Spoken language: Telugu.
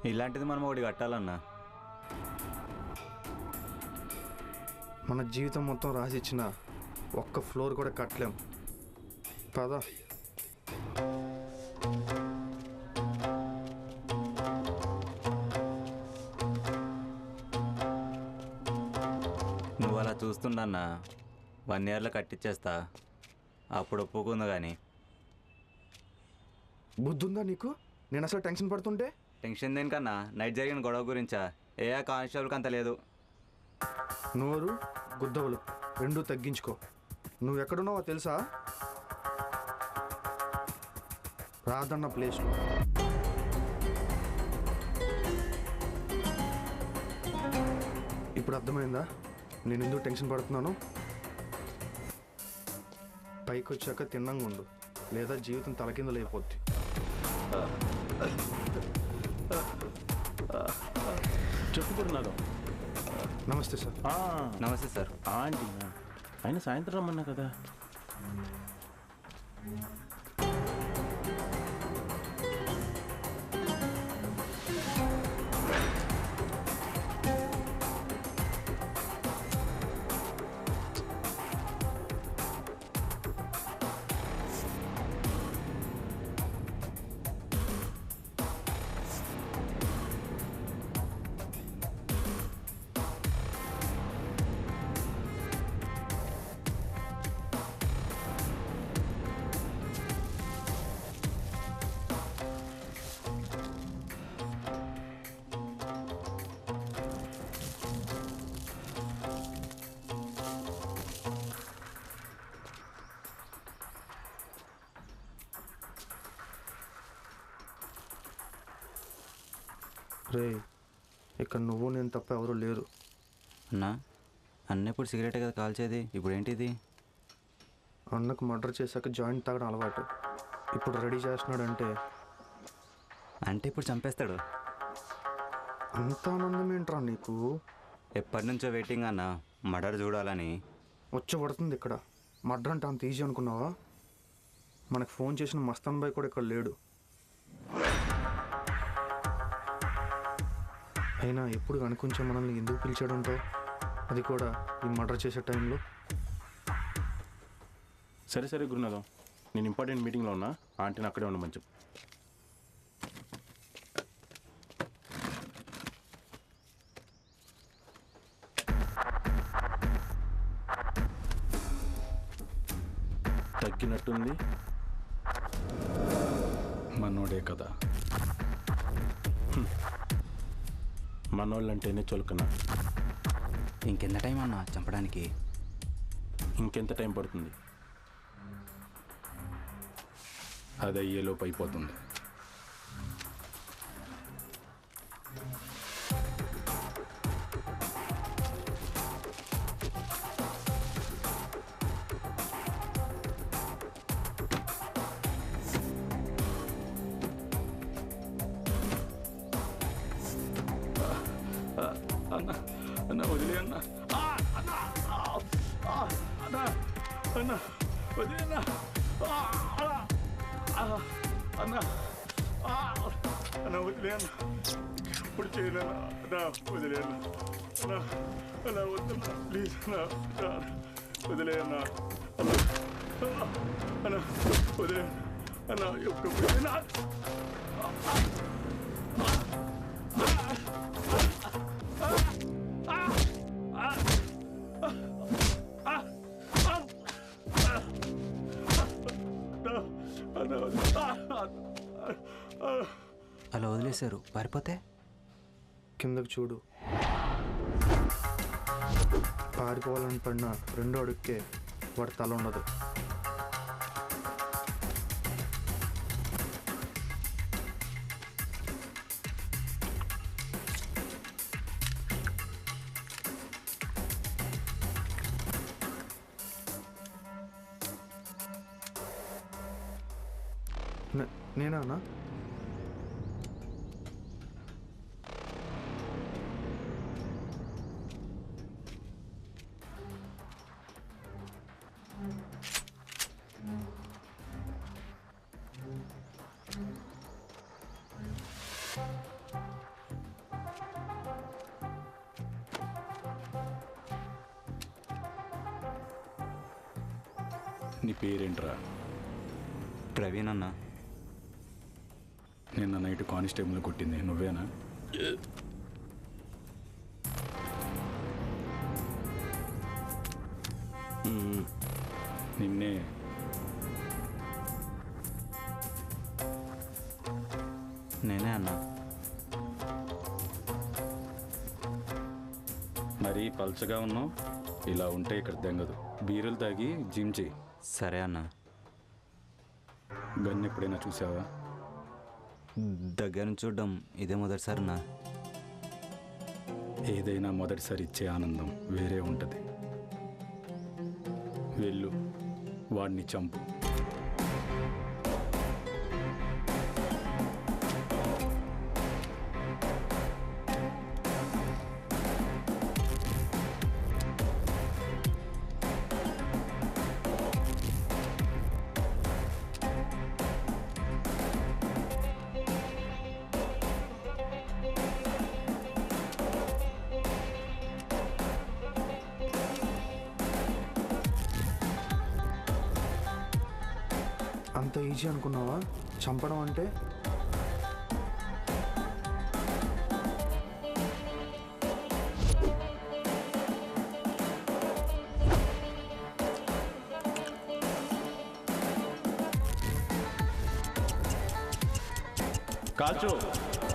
ఇలాంటిది మనం ఒకటి కట్టాలన్నా. మన జీవితం మొత్తం రాసిచ్చిన ఒక్క ఫ్లోర్ కూడా కట్టలేం. పదా నువ్వు అలా చూస్తుండన్నా 1 ఇయర్లో కట్టించేస్తా. అప్పుడు ఒప్పుకుంది. కానీ బుద్ధుందా నీకు? నేను అసలు టెన్షన్ పడుతుంటే. టెన్షన్ దేనికన్నా? నైట్ జరిగిన గొడవ గురించా? ఏ కానిస్టేబుల్కి అంత లేదు. నోరు గుద్దవులు రెండూ తగ్గించుకో. నువ్వెక్కడున్నావో తెలుసా? రాదన్న ప్లేస్లో. ఇప్పుడు అర్థమైందా నేను ఎందుకు టెన్షన్ పడుతున్నాను? పైకి వచ్చాక తిన్నంగా ఉండు, లేదా జీవితం తలకిందులైపోద్ది. చెప్పుకుంటున్నారు. నమస్తే సార్. నమస్తే సార్. ఆంటీ ఆయన సాయంత్రం రమ్మన్నా కదా. రే, ఇక్కడ నువ్వు నేను తప్ప ఎవరు లేరు. అన్నా అన్న ఇప్పుడు సిగరెటే కదా కాల్చేది, ఇప్పుడు ఏంటిది? అన్నకు మర్డర్ చేశాక జాయింట్ తాగడం అలవాటు. ఇప్పుడు రెడీ చేస్తున్నాడంటే అంటే ఇప్పుడు చంపేస్తాడు. అంత ఆనందం ఏంట్రా నీకు? ఎప్పటి నుంచో వెయిటింగ్ అన్న మర్డర్ చూడాలని. వచ్చి పడుతుంది ఇక్కడ. మర్డర్ అంటే అంత ఈజీ అనుకున్నావా? మనకు ఫోన్ చేసిన మస్తాన్ బాయ్ కూడా ఇక్కడ లేడు. అయినా ఎప్పుడు కనుకొంచెం మనల్ని ఎందుకు పిలిచాడంటావు? అది కూడా ఈ మర్డర్ చేసే టైంలో. సరే సరే గురునాథం, నేను ఇంపార్టెంట్ మీటింగ్లో ఉన్నా. ఆంటీని అక్కడే ఉండమని చెప్పు. తగ్గినట్టుంది. మనోడే కదా. మనోళ్ళంటేనే చులకన. ఇంకెంత టైం అన్నా చంపడానికి? ఇంకెంత టైం పడుతుంది? అది అయ్యేలోపు అయిపోతుంది. అన్న అన్న వదిలే అన్న. అన్న అన్న అన్న వదిలే అన్న. అన్న అన్న వదిలే అన్న. ఇప్పుడు చేయలేనా అన్న? వదిలే అన్న. అన్న అన్న వద్దన్న ప్లీజ్ అన్న. వదిలే అన్న. అన్న వదిలే అన్న. ఎప్పుడు అలా వదిలేశారు, పారిపోతే? కిందకు చూడు. పారిపోవాలని పడిన రెండో అడుక్కే వాడి తల ఉండదు. నేనా అన్నా? నీ పేరేంట్రా? ప్రవీణ్ అన్న. నిన్న నైట్ కానిస్టేబుల్ కొట్టింది నువ్వేనా? నిన్నే. నేనే అన్న. మరీ పల్చగా ఉన్నావు. ఇలా ఉంటే ఇక్కడ దెంగదు. బీరులు తాగి జిమ్ చేయి. సరే అన్న. గన్ ఎప్పుడైనా చూసావా? దగ్గర నుంచి చూడడం ఇదే మొదటిసారి అన్న. ఏదైనా మొదటిసారి ఇచ్చే ఆనందం వేరే ఉంటుంది. వెళ్ళు, వాడిని చంపు. అంత ఈజీ అనుకున్నావా చంపడం అంటే? కాల్చు.